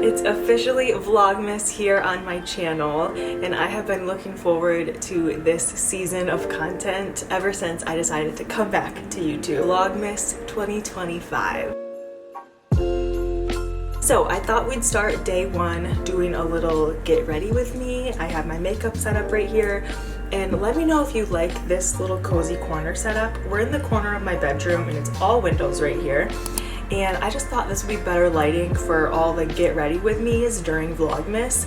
It's officially Vlogmas here on my channel, and I have been looking forward to this season of content ever since I decided to come back to YouTube. Vlogmas 2025. So I thought we'd start day one doing a little get ready with me. I have my makeup set up right here, and let me know if you like this little cozy corner setup. We're in the corner of my bedroom and it's all windows right here. And I just thought this would be better lighting for all the get ready with me's during Vlogmas.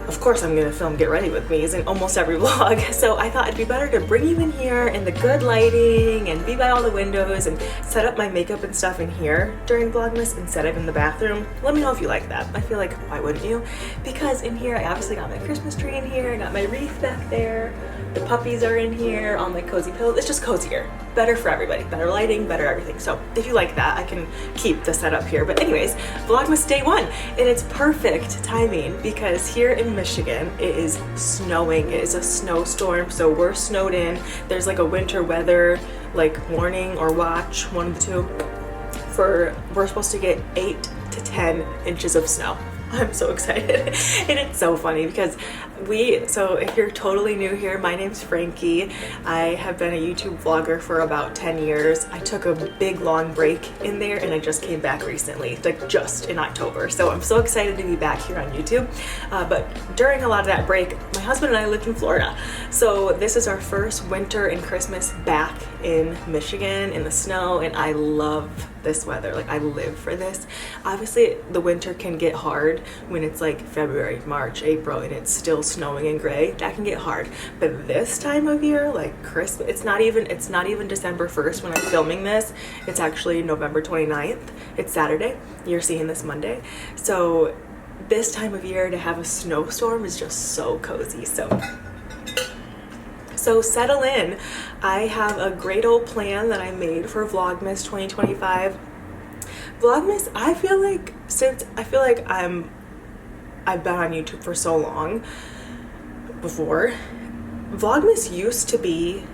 Of course I'm gonna film get ready with me's in almost every vlog, so I thought it'd be better to bring you in here in the good lighting and be by all the windows and set up my makeup and stuff in here during Vlogmas instead of in the bathroom. Let me know if you like that. I feel like, why wouldn't you? Because in here I obviously got my Christmas tree in here, I got my wreath back there, the puppies are in here, all my cozy pillows. It's just cozier. Better for everybody. Better lighting, better everything. So if you like that, I can keep the setup here. But anyways, Vlogmas day one, and it's perfect timing because here in Michigan, it is snowing. It is a snowstorm, so we're snowed in. There's like a winter weather like warning or watch, one of the two. We're supposed to get 8 to 10 inches of snow. I'm so excited. And it's so funny because so if you're totally new here, my name's Frankie. I have been a YouTube vlogger for about 10 years. I took a big long break in there and I just came back recently, like just in October. So I'm so excited to be back here on YouTube. But during a lot of that break, my husband and I lived in Florida. So this is our first winter and Christmas back in Michigan in the snow, and I love this weather. Like, I live for this. Obviously the winter can get hard when it's like February, March, April and it's still snowing and gray. That can get hard. But this time of year, like Christmas, it's not even December 1st when I'm filming this. It's actually November 29th. It's Saturday. You're seeing this Monday. So this time of year to have a snowstorm is just so cozy. So settle in. I have a great old plan that I made for Vlogmas 2025. Vlogmas, I feel like I've been on YouTube for so long before. Vlogmas used to be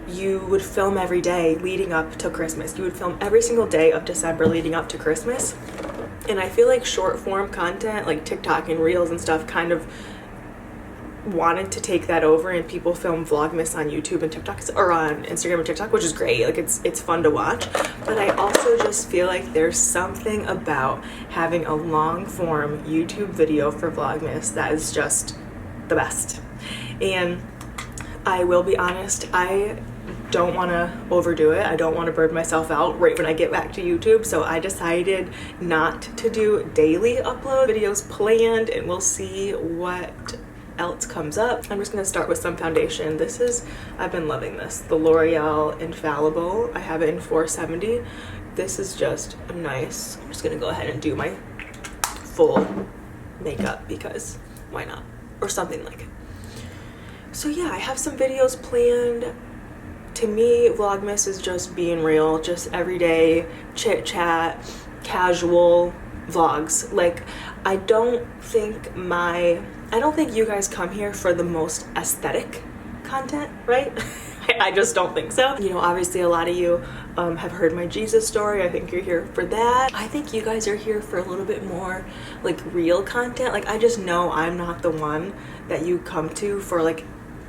you would film every day leading up to Christmas. You would film every single day of December leading up to Christmas. And I feel like short form content like TikTok and Reels and stuff kind of wanted to take that over, and people film Vlogmas on YouTube and TikTok, or on Instagram and TikTok, which is great. Like it's fun to watch, but I also just feel like there's something about having a long form YouTube video for Vlogmas that is just the best. And I will be honest, I don't want to overdo it. I don't want to burn myself out right when I get back to YouTube, so I decided not to do daily upload videos planned, and we'll see what else comes up. I'm just gonna start with some foundation. I've been loving this, the L'Oreal Infallible. I have it in 470. This is just nice. I'm just gonna go ahead and do my full makeup because why not, or something like it. So yeah, I have some videos planned. To me, Vlogmas is just being real, just everyday chit chat, casual vlogs. Like, I don't think you guys come here for the most aesthetic content, right? I just don't think so. You know, obviously a lot of you have heard my Jesus story. I think you're here for that. I think you guys are here for a little bit more like real content. Like, I just know I'm not the one that you come to for like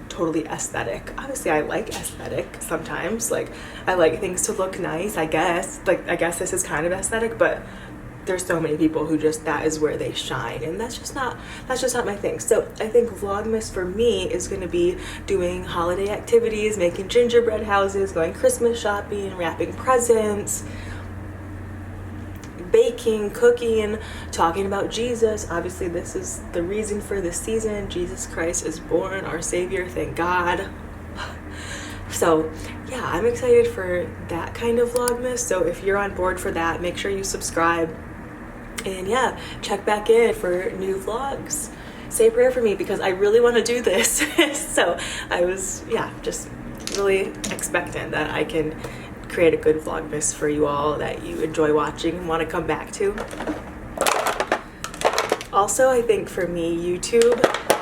totally aesthetic. Obviously I like aesthetic sometimes. Like, I like things to look nice, I guess. Like, I guess this is kind of aesthetic, but there's so many people who just, that is where they shine, and that's just not my thing. So I think Vlogmas for me is going to be doing holiday activities, making gingerbread houses, going Christmas shopping, wrapping presents, baking, cooking, talking about Jesus. Obviously this is the reason for this season. Jesus Christ is born, our Savior, thank God. So yeah, I'm excited for that kind of Vlogmas. So if you're on board for that, make sure you subscribe. And yeah, check back in for new vlogs. Say a prayer for me because I really want to do this. So I was, yeah, just really expectant that I can create a good Vlogmas for you all that you enjoy watching and want to come back to. Also, I think for me, YouTube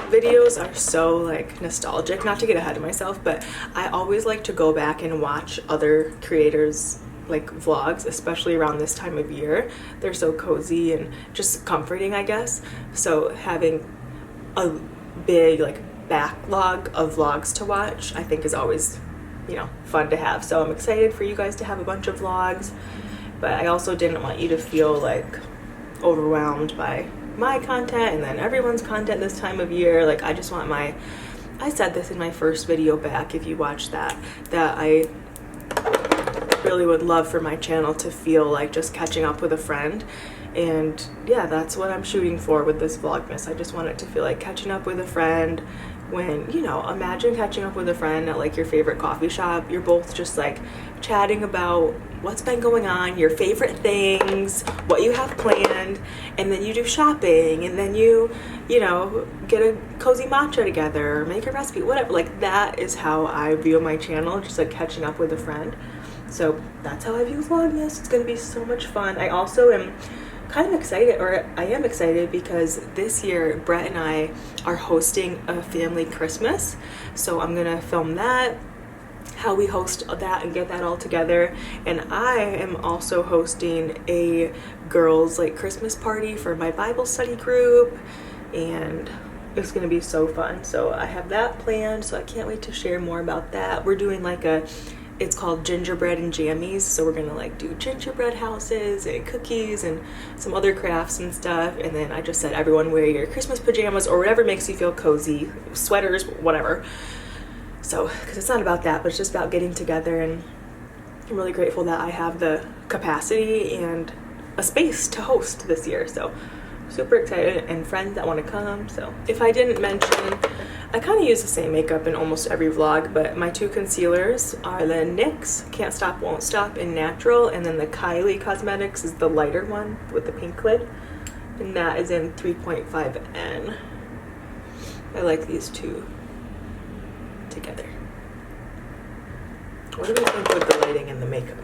videos are so like nostalgic, not to get ahead of myself, but I always like to go back and watch other creators like vlogs, especially around this time of year. They're so cozy and just comforting, I guess. So having a big like backlog of vlogs to watch, I think is always, you know, fun to have. So I'm excited for you guys to have a bunch of vlogs, but I also didn't want you to feel like overwhelmed by my content and then everyone's content this time of year. Like, I just want my, I said this in my first video back, if you watched that I really would love for my channel to feel like just catching up with a friend. And yeah, that's what I'm shooting for with this Vlogmas. I just want it to feel like catching up with a friend. When, you know, imagine catching up with a friend at like your favorite coffee shop. You're both just like chatting about what's been going on, your favorite things, what you have planned, and then you do shopping, and then you know, get a cozy matcha together, or make a recipe, whatever. Like, that is how I view my channel, just like catching up with a friend. So that's how I view Vlogmas. It's gonna be so much fun. I also am kind of excited, or I am excited, because this year Brett and I are hosting a family Christmas. So I'm gonna film that, how we host that and get that all together. And I am also hosting a girls like Christmas party for my Bible study group, and it's gonna be so fun. So I have that planned, so I can't wait to share more about that. We're doing like it's called gingerbread and jammies, so we're gonna like do gingerbread houses and cookies and some other crafts and stuff. And then I just said, everyone wear your Christmas pajamas or whatever makes you feel cozy, sweaters, whatever. So, because it's not about that, but it's just about getting together, and I'm really grateful that I have the capacity and a space to host this year. So super excited, and friends that want to come. So if I didn't mention, I kind of use the same makeup in almost every vlog, but my two concealers are the NYX Can't Stop Won't Stop in Natural, and then the Kylie Cosmetics is the lighter one with the pink lid, and that is in 3.5N. I like these two together. What do we think with the lighting and the makeup?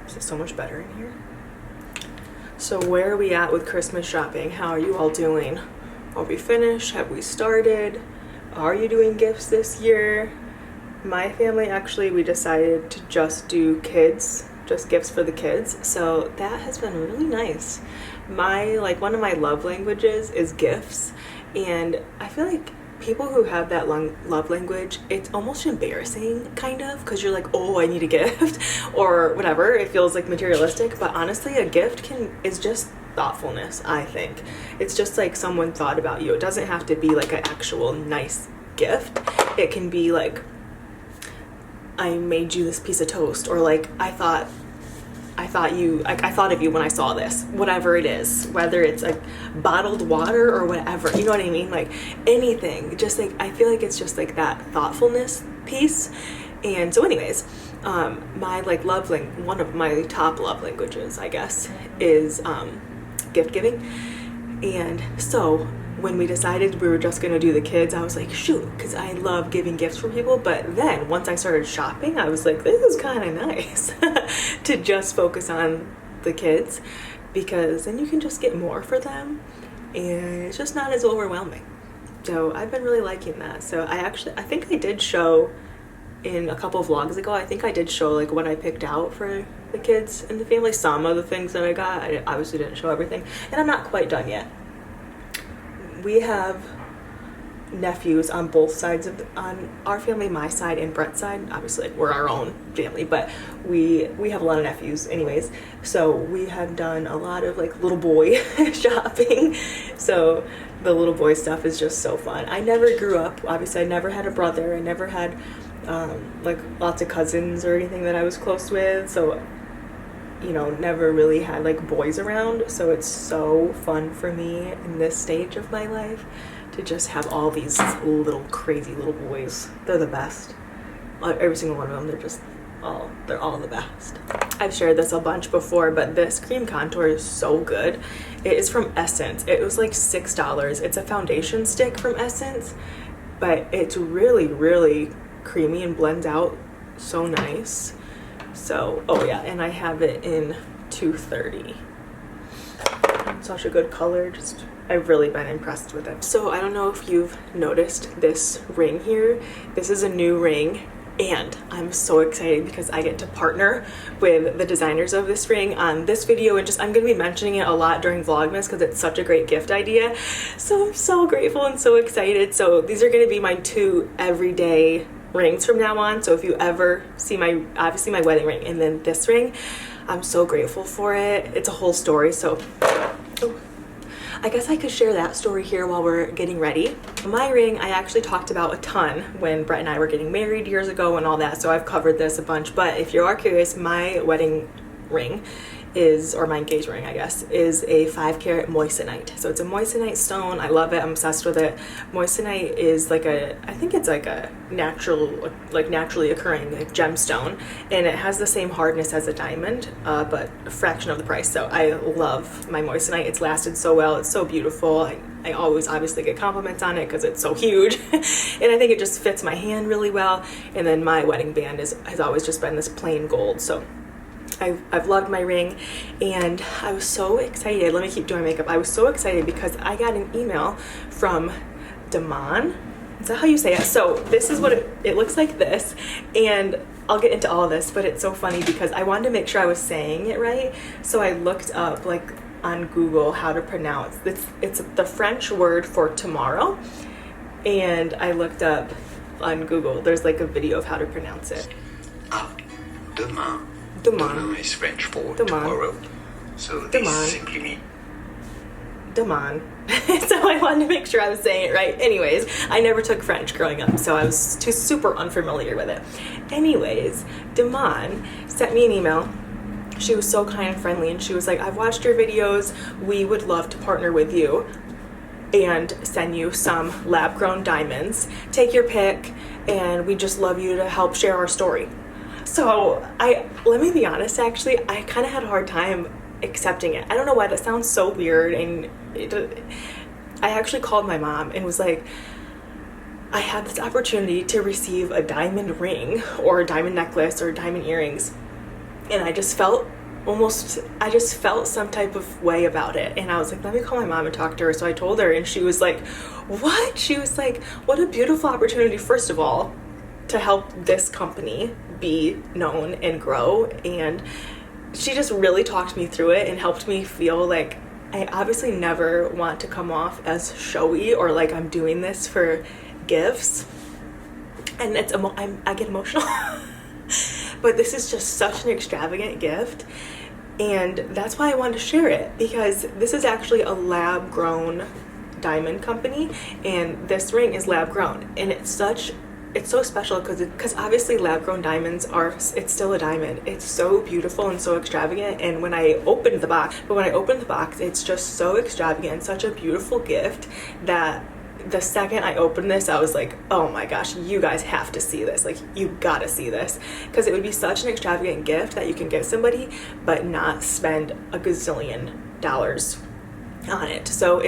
Is it so much better in here? So where are we at with Christmas shopping? How are you all doing? Are we finished? Have we started? Are you doing gifts this year? My family, actually, we decided to just do kids, just gifts for the kids. So that has been really nice. One of my love languages is gifts. And I feel like people who have that love language, it's almost embarrassing, kind of, because you're like, oh, I need a gift or whatever. It feels like materialistic, but honestly, a gift is just thoughtfulness. I think it's just like someone thought about you. It doesn't have to be like an actual nice gift. It can be like, I made you this piece of toast, or like, I thought of you when I saw this, whatever it is, whether it's like bottled water or whatever, you know what I mean? Like anything, just like, I feel like it's just like that thoughtfulness piece. And so anyways, my like one of my top love languages, I guess, is gift giving. And so when we decided we were just gonna do the kids, I was like, shoot, because I love giving gifts for people. But then once I started shopping, I was like, this is kind of nice to just focus on the kids, because then you can just get more for them and it's just not as overwhelming. So I've been really liking that. So I think I did show in a couple of vlogs ago, I think I did show like what I picked out for the kids and the family, some of the things that I got. I obviously didn't show everything, and I'm not quite done yet. We have nephews on both sides on our family, my side and Brett's side. Obviously, like, we're our own family, but we have a lot of nephews anyways. So we have done a lot of like little boy shopping. So the little boy stuff is just so fun. I never grew up, obviously I never had a brother. I never had like lots of cousins or anything that I was close with. So, you know, never really had like boys around. So it's so fun for me in this stage of my life to just have all these little crazy little boys. They're the best. Every single one of them, they're all the best. I've shared this a bunch before, but this cream contour is so good. It is from Essence. It was like $6. It's a foundation stick from Essence, but it's really, really creamy and blends out so nice. So, oh yeah, and I have it in 230. Such a good color. I've really been impressed with it. So I don't know if you've noticed this ring here. This is a new ring And I'm so excited because I get to partner with the designers of this ring on this video, and just I'm going to be mentioning it a lot during Vlogmas because it's such a great gift idea. So I'm so grateful and so excited. So these are going to be my 2 everyday rings from now on. So if you ever see obviously my wedding ring and then this ring, I'm so grateful for it. It's a whole story. So I guess I could share that story here while we're getting ready. My ring, I actually talked about a ton when Brett and I were getting married years ago and all that, so I've covered this a bunch. But if you are curious, my wedding ring is, or my engagement ring I guess, is a 5-carat moissanite. So it's a moissanite stone. I love it. I'm obsessed with it. Moissanite is like I think it's like a naturally occurring gemstone, and it has the same hardness as a diamond, but a fraction of the price. So I love my moissanite. It's lasted so well. It's so beautiful. I always obviously get compliments on it because it's so huge and I think it just fits my hand really well. And then my wedding band has always just been this plain gold. So I've loved my ring, and I was so excited. Let me keep doing makeup. I was so excited because I got an email from DEMAIN. Is that how you say it? So this is what it looks like this, and I'll get into all of this, but it's so funny because I wanted to make sure I was saying it right. So I looked up like on Google how to pronounce it's the French word for tomorrow, and I looked up on Google, there's like a video of how to pronounce it. Demain. DEMAIN is French for DEMAIN. tomorrow. So DEMAIN. this simply means DEMAIN. So I wanted to make sure I was saying it right. Anyways, I never took French growing up, so I was too super unfamiliar with it. Anyways, DEMAIN sent me an email. She was so kind and friendly, and she was like, I've watched your videos. We would love to partner with you and send you some lab-grown diamonds. Take your pick, and we just love you to help share our story. So let me be honest, actually, I kind of had a hard time accepting it. I don't know why. That sounds so weird. And I actually called my mom and was like, I had this opportunity to receive a diamond ring or a diamond necklace or diamond earrings, and I just felt some type of way about it. And I was like, let me call my mom and talk to her. So I told her, and she was like, what? She was like, what a beautiful opportunity, first of all, to help this company be known and grow. And she just really talked me through it and helped me feel like I obviously never want to come off as showy or like I'm doing this for gifts, and I get emotional. But this is just such an extravagant gift, and that's why I wanted to share it, because this is actually a lab grown diamond company, and this ring is lab grown, and it's so special because obviously lab-grown diamonds it's still a diamond. It's so beautiful and so extravagant. And when I opened the box, it's just so extravagant and such a beautiful gift that the second I opened this, I was like, oh my gosh, you guys have to see this. Like, you gotta see this, because it would be such an extravagant gift that you can give somebody but not spend a gazillion dollars on it. So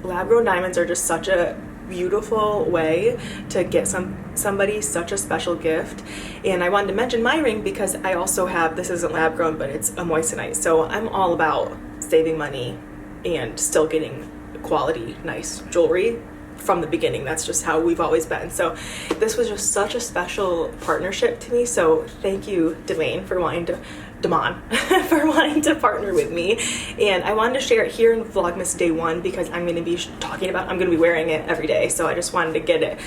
lab-grown diamonds are just such a beautiful way to get somebody such a special gift. And I wanted to mention my ring because I also have, this isn't lab grown, but it's a moissanite. So I'm all about saving money and still getting quality, nice jewelry from the beginning. That's just how we've always been. So this was just such a special partnership to me. So thank you, DEMAIN, for wanting to partner with me. And I wanted to share it here in Vlogmas Day 1 because I'm going to be I'm going to be wearing it every day. So I just wanted to get it,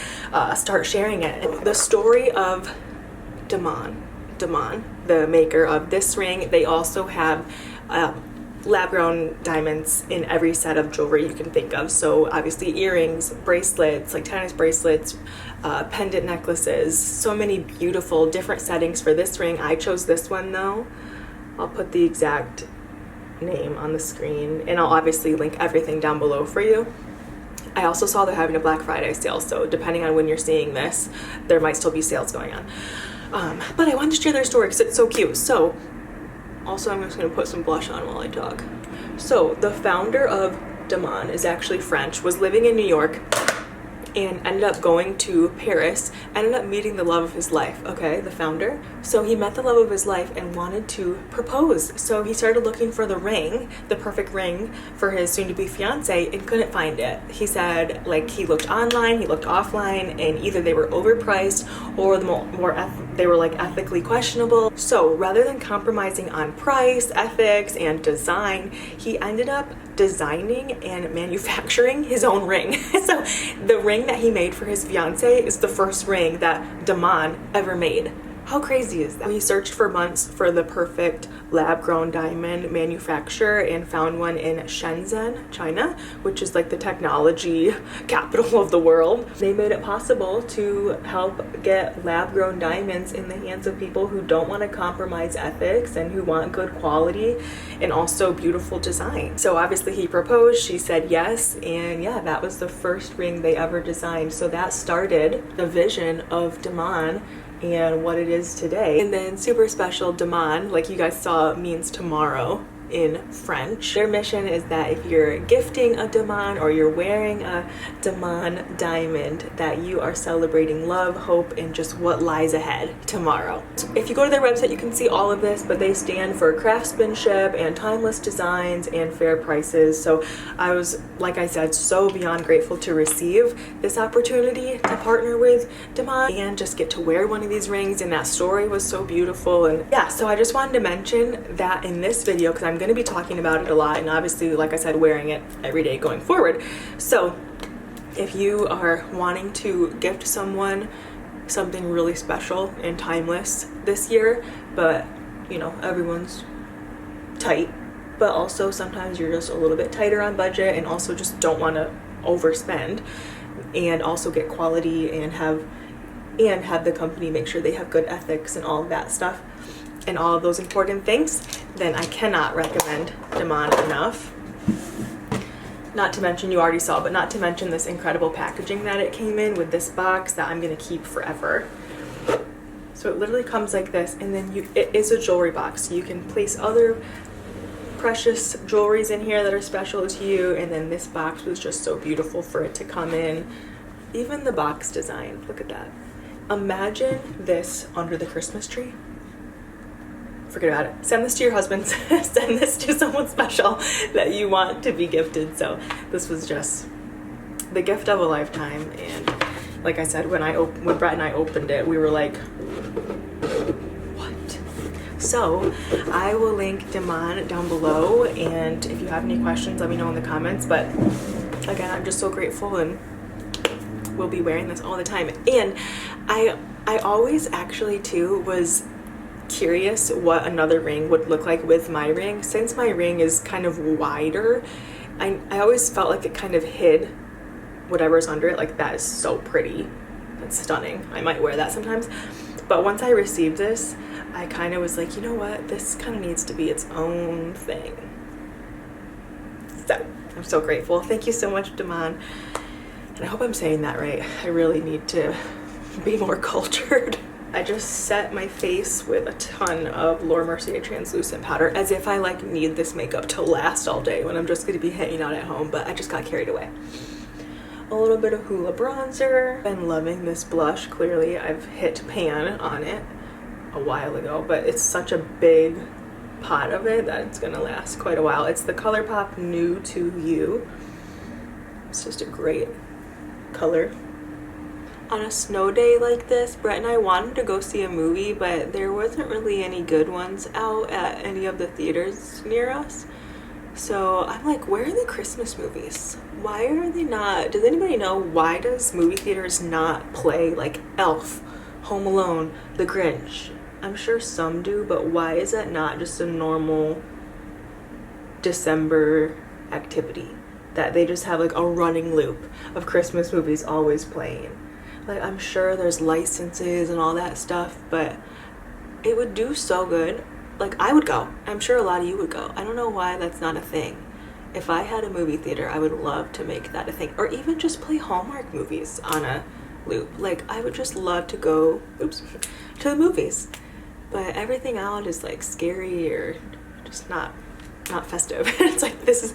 start sharing it. The story of DEMAIN, the maker of this ring, they also have lab-grown diamonds in every set of jewelry you can think of. So obviously earrings, bracelets, like tennis bracelets, pendant necklaces, so many beautiful different settings for this ring. I chose this one though. I'll put the exact name on the screen, and I'll obviously link everything down below for you. I also saw they're having a Black Friday sale, so depending on when you're seeing this, there might still be sales going on. But I wanted to share their story because it's so cute. So also, I'm just going to put some blush on while I talk. So the founder of DEMAIN is actually French, was living in New York, and ended up going to Paris, ended up meeting the love of his life, okay, the founder. So he met the love of his life and wanted to propose. So he started looking for the ring, the perfect ring for his soon-to-be fiance, and couldn't find it. He said, like, he looked online, he looked offline, and either they were overpriced or they were like ethically questionable. So rather than compromising on price, ethics, and design, he ended up designing and manufacturing his own ring. So the ring that he made for his fiance is the first ring that DEMAIN ever made. How crazy is that? He searched for months for the perfect lab-grown diamond manufacturer and found one in Shenzhen, China, which is like the technology capital of the world. They made it possible to help get lab-grown diamonds in the hands of people who don't want to compromise ethics and who want good quality and also beautiful design. So obviously he proposed, she said yes, and yeah, that was the first ring they ever designed. So that started the vision of DEMAIN and what it is today. And then super special, DEMAIN, like you guys saw, means tomorrow in French. Their mission is that if you're gifting a DEMAIN or you're wearing a DEMAIN diamond, that you are celebrating love, hope, and just what lies ahead tomorrow. If you go to their website, you can see all of this, but they stand for craftsmanship and timeless designs and fair prices. So I was, like I said, so beyond grateful to receive this opportunity to partner with DEMAIN and just get to wear one of these rings, and that story was so beautiful. And yeah, so I just wanted to mention that in this video because I'm going to be talking about it a lot, and obviously, like I said, wearing it every day going forward. So if you are wanting to gift someone something really special and timeless this year, but you know, everyone's tight, but also sometimes you're just a little bit tighter on budget and also just don't want to overspend, and also get quality and have the company make sure they have good ethics and all of that stuff and all of those important things, then I cannot recommend DEMAIN enough. Not to mention, you already saw, but not to mention this incredible packaging that it came in with this box that I'm gonna keep forever. So it literally comes like this, and then it is a jewelry box. So you can place other precious jewelries in here that are special to you, and then this box was just so beautiful for it to come in. Even the box design, look at that. Imagine this under the Christmas tree. Forget about it. Send this to your husband. Send this to someone special that you want to be gifted. So this was just the gift of a lifetime. And like I said, when Brett and I opened it, we were like, what? So I will link DEMAIN down below, and if you have any questions, let me know in the comments. But again, I'm just so grateful, and we'll be wearing this all the time. And I always actually too was curious what another ring would look like with my ring. Since my ring is kind of wider, I always felt like it kind of hid whatever's under it. Like, that is so pretty. That's stunning. I might wear that sometimes. But once I received this, I kind of was like, you know what? This kind of needs to be its own thing. So I'm so grateful. Thank you so much, DEMAIN. And I hope I'm saying that right. I really need to be more cultured. I just set my face with a ton of Laura Mercier translucent powder, as if I like need this makeup to last all day when I'm just going to be hanging out at home, but I just got carried away. A little bit of Hoola bronzer. Been loving this blush. Clearly I've hit pan on it a while ago, but it's such a big pot of it that it's going to last quite a while. It's the ColourPop New to You. It's just a great color. On a snow day like this, Brett and I wanted to go see a movie, but there wasn't really any good ones out at any of the theaters near us. So I'm like, where are the Christmas movies? Why are they not? Does anybody know why does movie theaters not play like Elf, Home Alone, The Grinch? I'm sure some do, but why is that not just a normal December activity? That they just have like a running loop of Christmas movies always playing. Like, I'm sure there's licenses and all that stuff, but it would do so good. Like, I would go. I'm sure a lot of you would go. I don't know why that's not a thing. If I had a movie theater, I would love to make that a thing. Or even just play Hallmark movies on a loop. Like, I would just love to go, to the movies. But everything out is like scary or just not festive. It's like, this is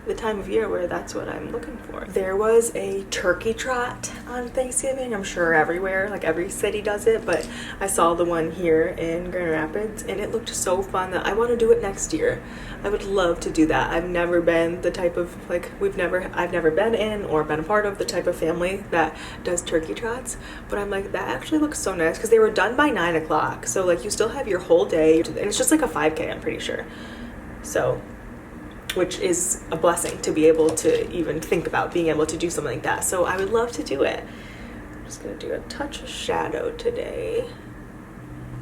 the time of year where that's what I'm looking for. There was a turkey trot on Thanksgiving. I'm sure everywhere, like every city does it, but I saw the one here in Grand Rapids and it looked so fun that I want to do it next year. I would love to do that. I've never been the type of, like, I've never been in or been a part of the type of family that does turkey trots, but I'm like, that actually looks so nice because they were done by 9 o'clock. So like you still have your whole day and it's just like a 5K, I'm pretty sure. So, which is a blessing to be able to even think about being able to do something like that. So I would love to do it. I'm just gonna do a touch of shadow today.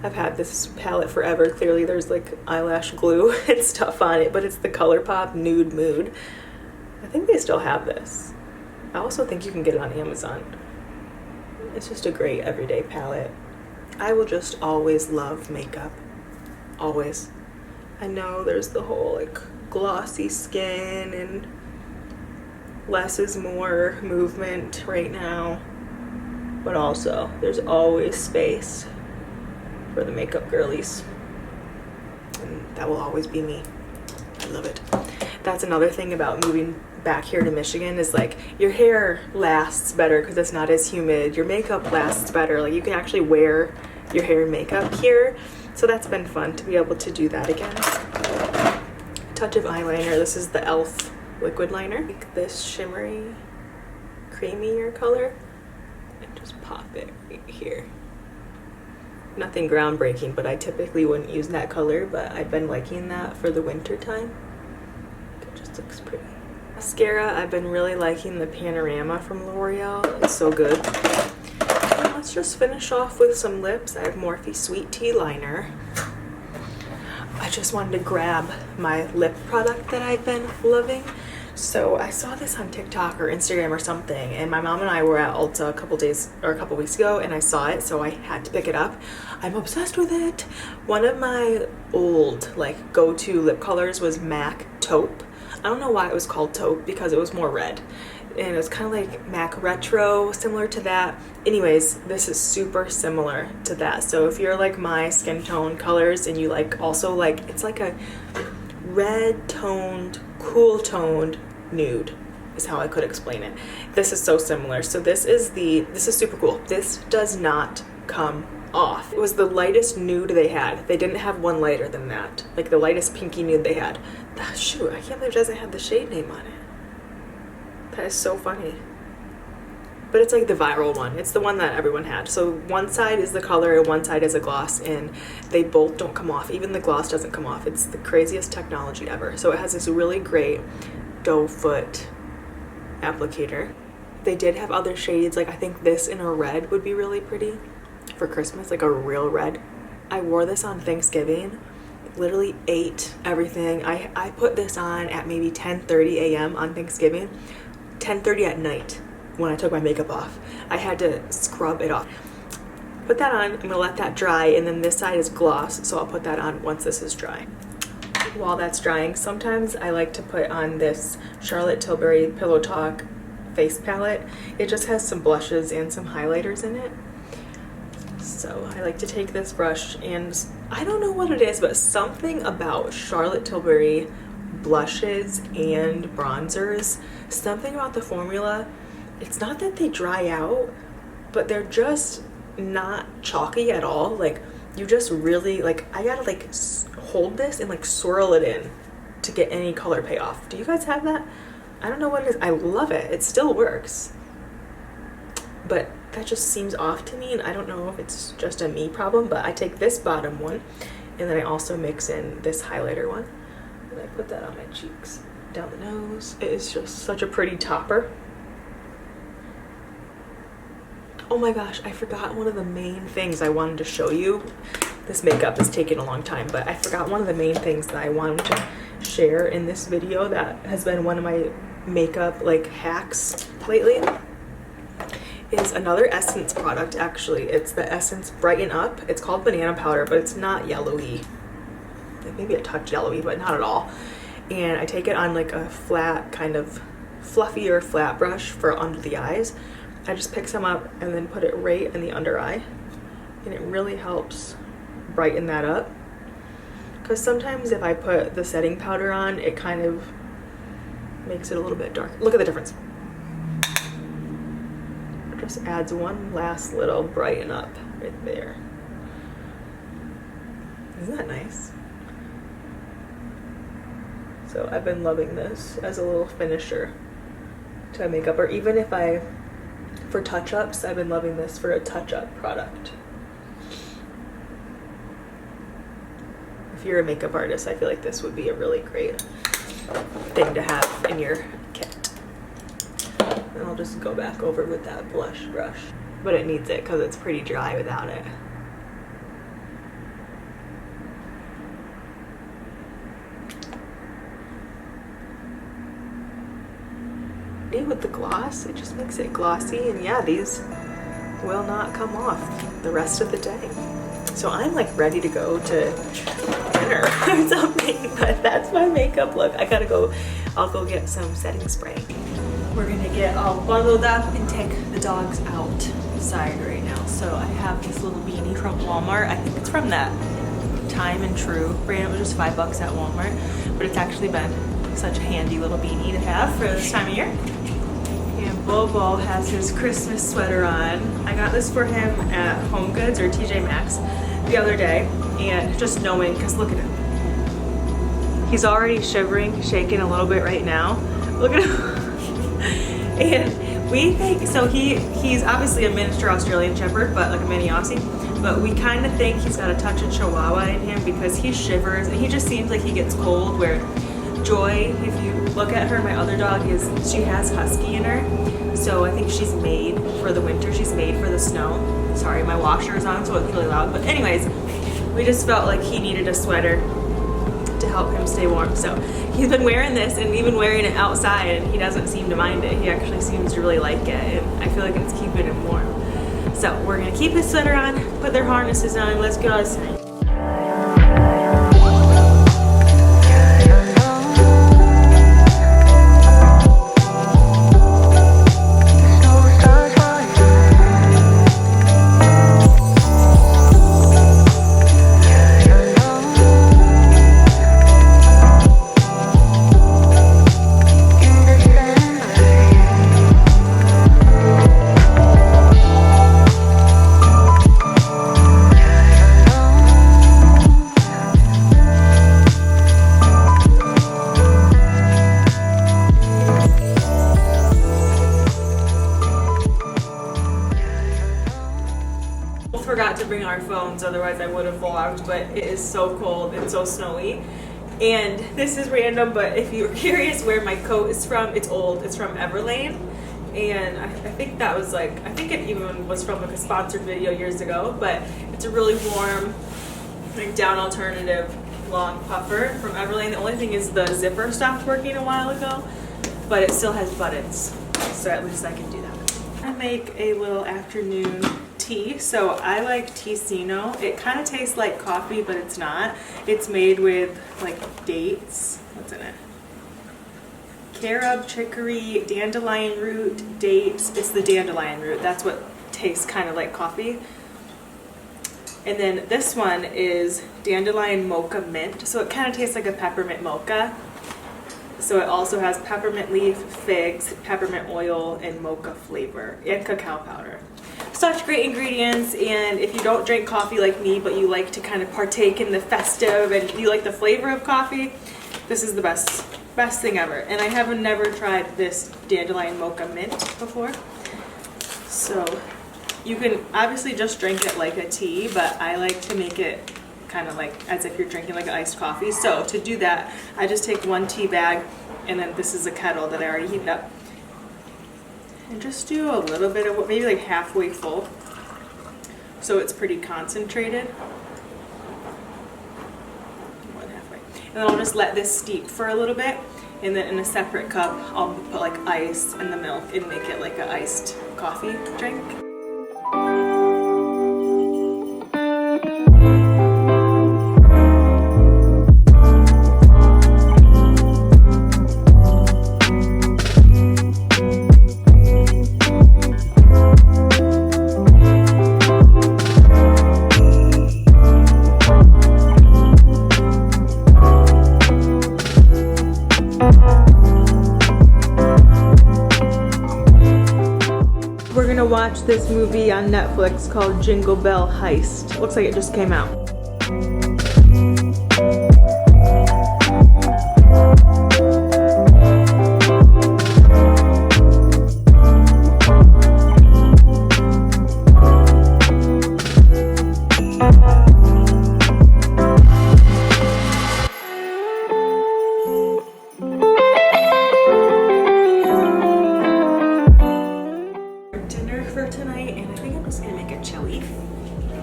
I've had this palette forever. Clearly there's like eyelash glue and stuff on it, but it's the ColourPop Nude Mood. I think they still have this. I also think you can get it on Amazon. It's just a great everyday palette. I will just always love makeup. Always. I know there's the whole like glossy skin and less is more movement right now, but also there's always space for the makeup girlies, and that will always be me. I love it. That's another thing about moving back here to Michigan is like your hair lasts better because it's not as humid. Your makeup lasts better. Like you can actually wear your hair and makeup here, so that's been fun to be able to do that again. Touch of eyeliner. This is the e.l.f. liquid liner. Take this shimmery, creamier color and just pop it right here. Nothing groundbreaking, but I typically wouldn't use that color, but I've been liking that for the winter time. It just looks pretty. Mascara, I've been really liking the Panorama from L'Oreal. It's so good. And let's just finish off with some lips. I have Morphe Sweet Tea Liner. I just wanted to grab my lip product that I've been loving. So I saw this on TikTok or Instagram or something, and my mom and I were at Ulta a couple weeks ago, and I saw it, so I had to pick it up. I'm obsessed with it. One of my old like go-to lip colors was MAC Taupe. I don't know why it was called Taupe because it was more red. And it was kind of like MAC Retro, similar to that. Anyways, this is super similar to that. So if you're like my skin tone colors and you like also like, it's like a red toned, cool toned nude is how I could explain it. This is so similar. So this is super cool. This does not come off. It was the lightest nude they had. They didn't have one lighter than that. Like the lightest pinky nude they had. Shoot, I can't believe it doesn't have the shade name on it. That is so funny. But it's like the viral one. It's the one that everyone had. So one side is the color and one side is a gloss, and they both don't come off. Even the gloss doesn't come off. It's the craziest technology ever. So it has this really great doe foot applicator. They did have other shades. Like I think this in a red would be really pretty for Christmas, like a real red. I wore this on Thanksgiving. Literally ate everything. I put this on at maybe 10:30 a.m. on Thanksgiving. 10:30 at night when I took my makeup off. I had to scrub it off. Put that on, I'm gonna let that dry, and then this side is gloss, so I'll put that on once this is dry. While that's drying, sometimes I like to put on this Charlotte Tilbury Pillow Talk face palette. It just has some blushes and some highlighters in it. So I like to take this brush, and I don't know what it is, but something about Charlotte Tilbury blushes and bronzers, something about the formula, it's not that they dry out, but they're just not chalky at all. Like you just really, like, I gotta like hold this and like swirl it in to get any color payoff. Do you guys have that? I don't know what it is. I love it. It still works, but that just seems off to me, and I don't know if it's just a me problem. But I take this bottom one and then I also mix in this highlighter one, and I put that on my cheeks, down the nose. It is just such a pretty topper. Oh my gosh, I forgot one of the main things I wanted to show you. This makeup is taking a long time, but I forgot one of the main things that I wanted to share in this video that has been one of my makeup like hacks lately. Is another Essence product. Actually, it's the Essence Brighten Up. It's called banana powder, but it's not yellowy. Maybe a touch yellowy, but not at all. And I take it on like a flat, kind of fluffier flat brush for under the eyes. I just pick some up and then put it right in the under eye, and it really helps brighten that up. Because sometimes if I put the setting powder on, it kind of makes it a little bit dark. Look at the difference. It just adds one last little brighten up right there. Isn't that nice? So I've been loving this as a little finisher to makeup, or even if for touch-ups, I've been loving this for a touch-up product. If you're a makeup artist, I feel like this would be a really great thing to have in your kit. And I'll just go back over with that blush brush. But it needs it because it's pretty dry without it. With the gloss, it just makes it glossy, and yeah, these will not come off the rest of the day. So I'm like ready to go to dinner or something, but that's my makeup look. I gotta go, I'll go get some setting spray. We're gonna get all bundled up and take the dogs outside right now. So I have this little beanie from Walmart. I think it's from that Time and True brand. It was just $5 at Walmart, but it's actually been such a handy little beanie to have for this time of year. And Bobo has his Christmas sweater on. I got this for him at Home Goods or TJ Maxx the other day, and just knowing, because look at him. He's already shivering, shaking a little bit right now. Look at him. And we think, so he's obviously a miniature Australian Shepherd, but like a mini Aussie. But we kind of think he's got a touch of Chihuahua in him because he shivers, and he just seems like he gets cold, where Joy, if you look at her, my other dog, she has husky in her. So I think she's made for the winter. She's made for the snow. Sorry, my washer is on, so it's really loud. But anyways, we just felt like he needed a sweater to help him stay warm. So he's been wearing this and even wearing it outside, and he doesn't seem to mind it. He actually seems to really like it, and I feel like it's keeping him warm. So we're gonna keep his sweater on, put their harnesses on, let's go outside. Forgot to bring our phones, otherwise I would have vlogged, but it is so cold and so snowy. And this is random, but if you're curious where my coat is from, it's old. It's from Everlane, and I think that was like, I think it even was from like a sponsored video years ago, but it's a really warm, like down alternative long puffer from Everlane. The only thing is the zipper stopped working a while ago, but it still has buttons, so at least I can do that. I make a little afternoon tea. So I like Ticino. It kind of tastes like coffee, but it's not. It's made with like dates. What's in it? Carob, chicory, dandelion root, dates. It's the dandelion root. That's what tastes kind of like coffee. And then this one is dandelion mocha mint. So it kind of tastes like a peppermint mocha. So it also has peppermint leaf, figs, peppermint oil, and mocha flavor, and cacao powder. Such great ingredients, and if you don't drink coffee like me, but you like to kind of partake in the festive and you like the flavor of coffee, this is the best thing ever. And I have never tried this dandelion mocha mint before. So you can obviously just drink it like a tea, but I like to make it kind of like as if you're drinking like an iced coffee. So to do that, I just take one tea bag, and then this is a kettle that I already heated up. And just do a little bit of, maybe like halfway full, so it's pretty concentrated. One halfway. And then I'll just let this steep for a little bit, and then in a separate cup, I'll put like ice and the milk and make it like an iced coffee drink. gonna watch this movie on Netflix called Jingle Bell Heist. Looks like it just came out.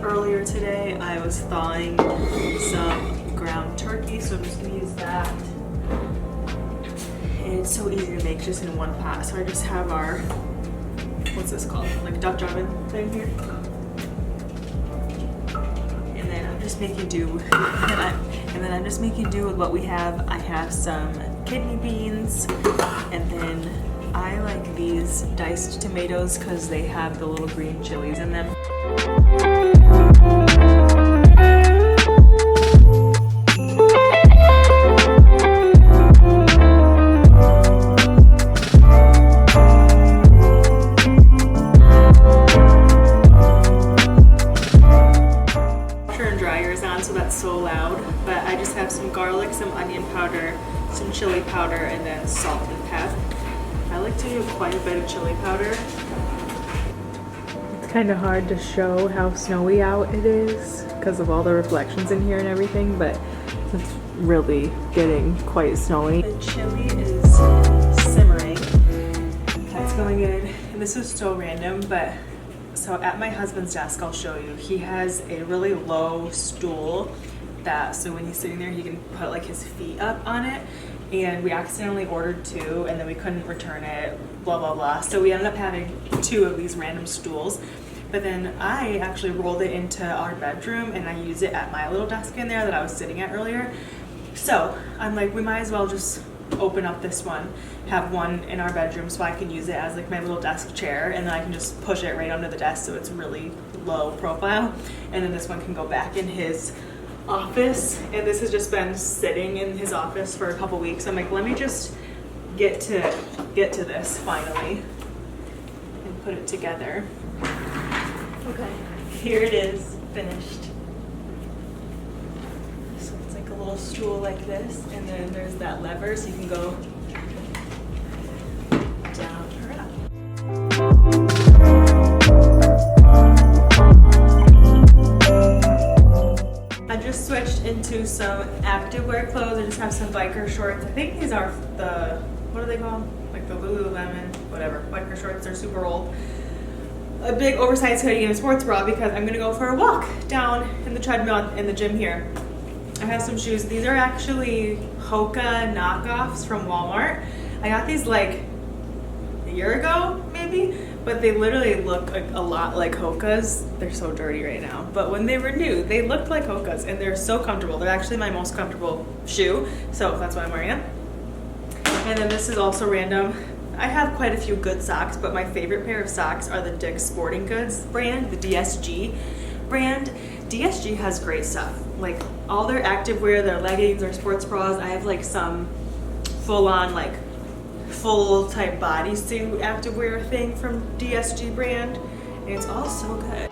Earlier today I was thawing some ground turkey, so I'm just gonna use that. And it's so easy to make just in one pot. So I just have our, what's this called? Like Dutch oven thing here. And then I'm just making do with what we have. I have some kidney beans, and then I like these diced tomatoes because they have the little green chilies in them. So that's so loud, but I just have some garlic, some onion powder, some chili powder, and then salt and pep. I like to do quite a bit of chili powder. It's kind of hard to show how snowy out it is because of all the reflections in here and everything, but it's really getting quite snowy. The chili is simmering. That's going good. And this is so random, but so at my husband's desk, I'll show you, he has a really low stool that, so when he's sitting there, he can put like his feet up on it. And we accidentally ordered 2 and then we couldn't return it, blah, blah, blah. So we ended up having 2 of these random stools. But then I actually rolled it into our bedroom and I use it at my little desk in there that I was sitting at earlier. So I'm like, we might as well just open up this one, have one in our bedroom so I can use it as like my little desk chair, and then I can just push it right under the desk so it's really low profile, and then this one can go back in his office. And this has just been sitting in his office for a couple weeks. I'm like, let me just get to this finally and put it together. Okay, here it is, finished. Little stool like this, and then there's that lever so you can go down or up. I just switched into some activewear clothes. I just have some biker shorts. I think these are the, what are they called? Like the Lululemon, whatever, biker shorts. They're super old. A big oversized hoodie and a sports bra because I'm gonna go for a walk down in the treadmill in the gym here. I have some shoes. These are actually Hoka knockoffs from Walmart. I got these like a year ago, maybe, but they literally look like a lot like Hoka's. They're so dirty right now, but when they were new, they looked like Hoka's, and they're so comfortable. They're actually my most comfortable shoe, so that's why I'm wearing them. And then this is also random. I have quite a few good socks, but my favorite pair of socks are the Dick's Sporting Goods brand, the DSG brand. DSG has great stuff, like all their activewear, their leggings, their sports bras. I have like some full-on like full type bodysuit activewear thing from DSG brand, and it's all so good.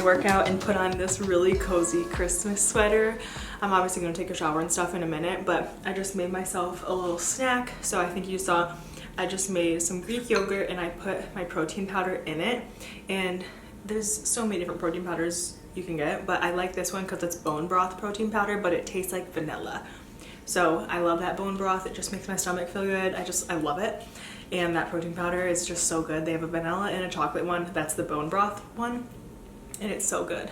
Workout and put on this really cozy Christmas sweater. I'm obviously going to take a shower and stuff in a minute, but I just made myself a little snack. So I think you saw I just made some Greek yogurt and I put my protein powder in it. And there's so many different protein powders you can get, but I like this one because it's bone broth protein powder, but it tastes like vanilla. So I love that bone broth. It just makes my stomach feel good. I love it. And that protein powder is just so good. They have a vanilla and a chocolate one. That's the bone broth one, and it's so good.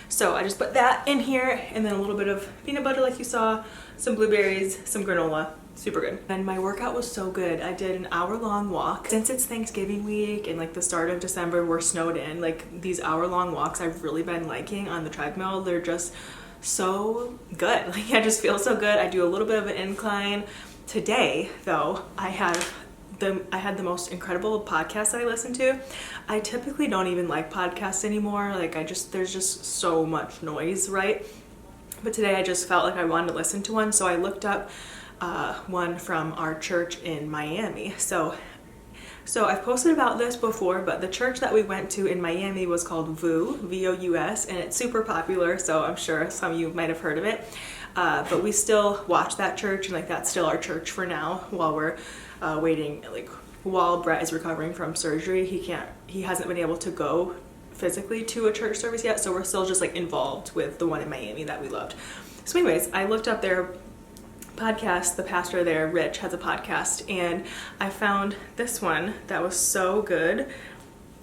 So I just put that in here, and then a little bit of peanut butter like you saw, some blueberries, some granola. Super good. And my workout was so good. I did an hour-long walk. Since it's Thanksgiving week and like the start of December, we're snowed in. Like these hour-long walks I've really been liking on the treadmill. They're just so good. Like I just feel so good. I do a little bit of an incline. Today though, I had the most incredible podcast I listen to. I typically don't even like podcasts anymore. Like there's just so much noise, right? But today I just felt like I wanted to listen to one, so I looked up one from our church in Miami. So I've posted about this before, but the church that we went to in Miami was called VOUS, V-O-U-S, and it's super popular, so I'm sure some of you might have heard of it. But we still watch that church, and like that's still our church for now while we're waiting, like while Brett is recovering from surgery. He hasn't been able to go physically to a church service yet, so we're still just like involved with the one in Miami that we loved. So anyways, I looked up their podcast. The pastor there, Rich, has a podcast, and I found this one that was so good.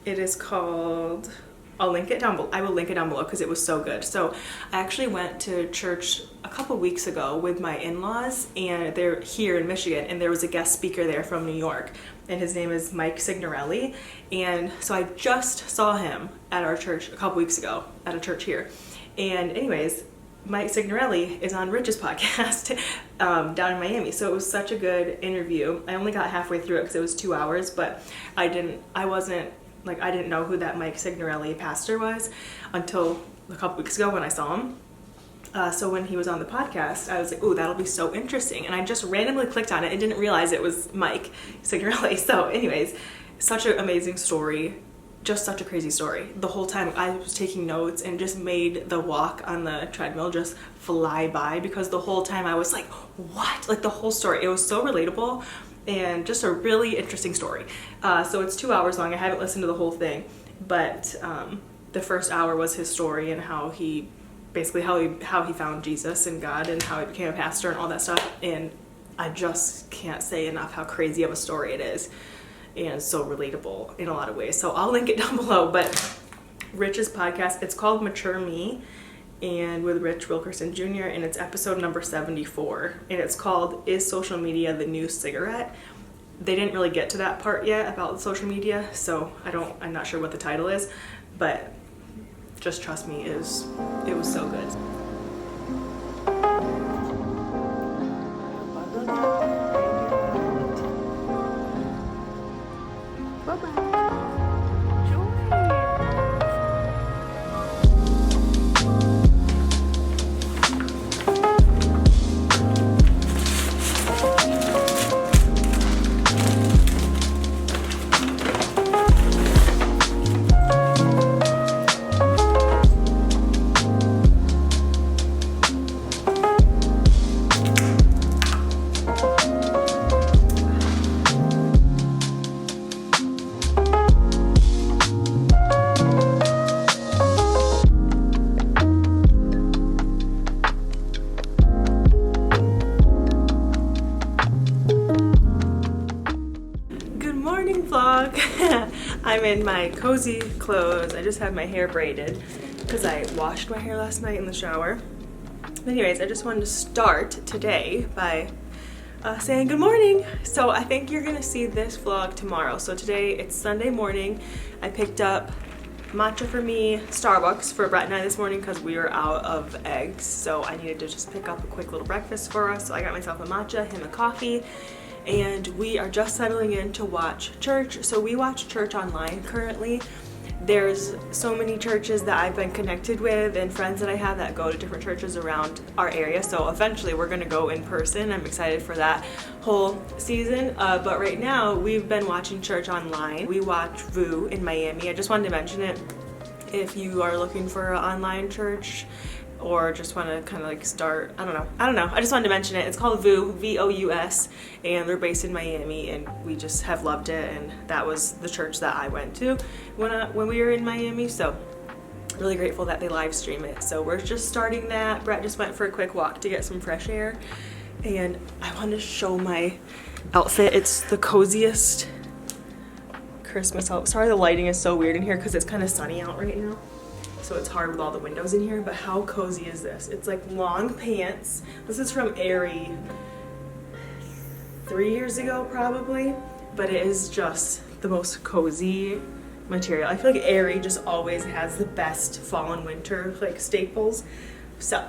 It is called, I will link it down below because it was so good. So I actually went to church a couple weeks ago with my in-laws, and they're here in Michigan, and there was a guest speaker there from New York, and his name is Mike Signorelli. And so I just saw him at our church a couple weeks ago at a church here. And anyways, Mike Signorelli is on Rich's podcast down in Miami. So it was such a good interview. I only got halfway through it because it was 2 hours, but I didn't know who that Mike Signorelli pastor was until a couple weeks ago when I saw him. So when he was on the podcast, I was like, ooh, that'll be so interesting. And I just randomly clicked on it and didn't realize it was Mike Signorelli. So anyways, such an amazing story. Just such a crazy story. The whole time I was taking notes and just made the walk on the treadmill just fly by, because the whole time I was like, what? Like the whole story. It was so relatable and just a really interesting story. So it's 2 hours long. I haven't listened to the whole thing, but the first hour was his story and how he found Jesus and God and how he became a pastor and all that stuff. And I just can't say enough how crazy of a story it is. And so relatable in a lot of ways. So I'll link it down below. But Rich's podcast, it's called Mature Me, and with Rich Wilkerson Jr., and it's episode number 74, and it's called Is Social Media the New Cigarette? They didn't really get to that part yet about social media, so I'm not sure what the title is, but just trust me, it was so good. I'm in my cozy clothes. I just had my hair braided because I washed my hair last night in the shower. Anyways, I just wanted to start today by saying good morning. So I think you're gonna see this vlog tomorrow. So today it's Sunday morning. I picked up matcha for me, Starbucks for Brett and I this morning because we were out of eggs. So I needed to just pick up a quick little breakfast for us. So I got myself a matcha, him a coffee. And we are just settling in to watch church. So we watch church online currently. There's so many churches that I've been connected with and friends that I have that go to different churches around our area. So eventually we're gonna go in person. I'm excited for that whole season. But right now we've been watching church online. We watch VOUS in Miami. I just wanted to mention it if you are looking for an online church or just want to kind of like start, I don't know. I just wanted to mention it. It's called VOUS, V-O-U-S, and they're based in Miami, and we just have loved it, and that was the church that I went to when we were in Miami. So really grateful that they live stream it. So we're just starting that. Brett just went for a quick walk to get some fresh air, and I want to show my outfit. It's the coziest Christmas outfit. Sorry the lighting is so weird in here because it's kind of sunny out right now, so it's hard with all the windows in here, but how cozy is this? It's like long pants. This is from Aerie 3 years ago probably, but it is just the most cozy material. I feel like Aerie just always has the best fall and winter like staples. So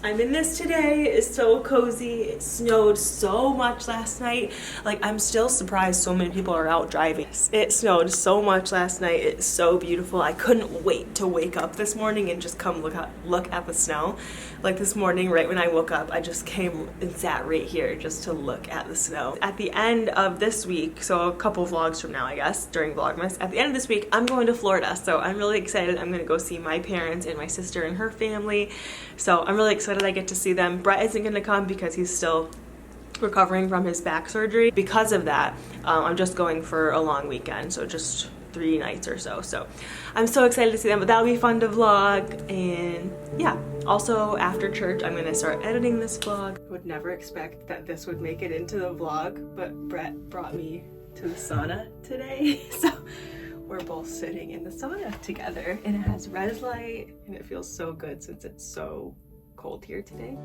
I'm in this today. It's so cozy. It snowed so much last night. Like, I'm still surprised so many people are out driving. It snowed so much last night. It's so beautiful. I couldn't wait to wake up this morning and just come look at the snow. Like this morning, right when I woke up, I just came and sat right here just to look at the snow. At the end of this week, so a couple vlogs from now, I guess, during Vlogmas, at the end of this week, I'm going to Florida. So I'm really excited. I'm gonna go see my parents and my sister and her family. So I'm really excited I get to see them. Brett isn't gonna come because he's still recovering from his back surgery. Because of that, I'm just going for a long weekend, so just 3 nights or so. So I'm so excited to see them, but that'll be fun to vlog. And yeah, also after church, I'm gonna start editing this vlog. I would never expect that this would make it into the vlog, but Brett brought me to the sauna today. So we're both sitting in the sauna together, and it has red light, and it feels so good since it's so cold here today.